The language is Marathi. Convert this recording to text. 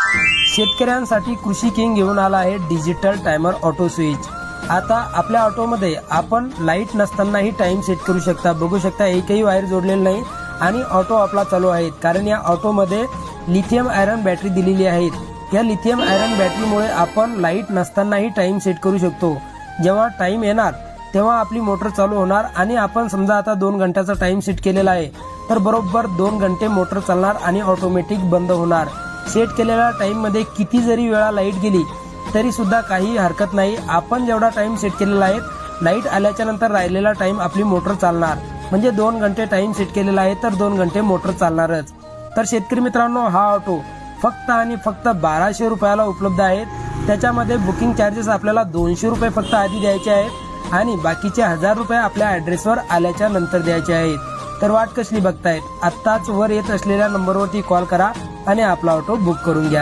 शेतकऱ्यांसाठी कृषी किंग घेऊन आला आहे डिजिटल टायमर ऑटो स्विच। आता आपल्या ऑटोमध्ये आपण लाईट नसतानाही टाइम सेट करू शकता। बघू शकता एकही वायर जोडलेली नाही आणि ऑटो आपला चालू आहे, कारण या ऑटोमध्ये लिथियम आयर्न बॅटरी दिलेली आहे। या लिथियम आयर्न बॅटरीमुळे आपण लाईट नसतानाही टाइम सेट करू शकतो। जेव्हा टाइम येणार तेव्हा आपली मोटर चालू होणार आणि आपण समजा आता 2 घंट्याचा टाइम सेट केलेला आहे, तर बरोबर 2 घंटे मोटर चालणार आणि ऑटोमॅटिक बंद होणार। सेट केलेल्या टाइम मध्ये किती जरी वेळा लाईट गेली तरी सुद्धा काही हरकत नाही। आपण जेवढा टाइम सेट केलेला आहे, लाईट आल्याच्या नंतर राहिलेला टाइम आपली मोटर चालणार। म्हणजे 2 घंटे टाइम सेट केलेला आहे तर 2 घंटे मोटर चालणारच। तर शेतकरी मित्रांनो, हा ऑटो फक्त आणि फक्त 1200 रुपयाला उपलब्ध आहे। त्याच्यामध्ये बुकिंग चार्जेस आपल्याला 200 रुपये फक्त आधी द्यायचे आहेत आणि बाकीचे 1000 रुपये आपल्या ऍड्रेसवर आल्याच्या नंतर द्यायचे आहेत। तर वाट कसली बघतायत, आत्ताच वर येत असलेल्या नंबरवरती कॉल करा आणि आपला ऑटो बुक करून घ्या।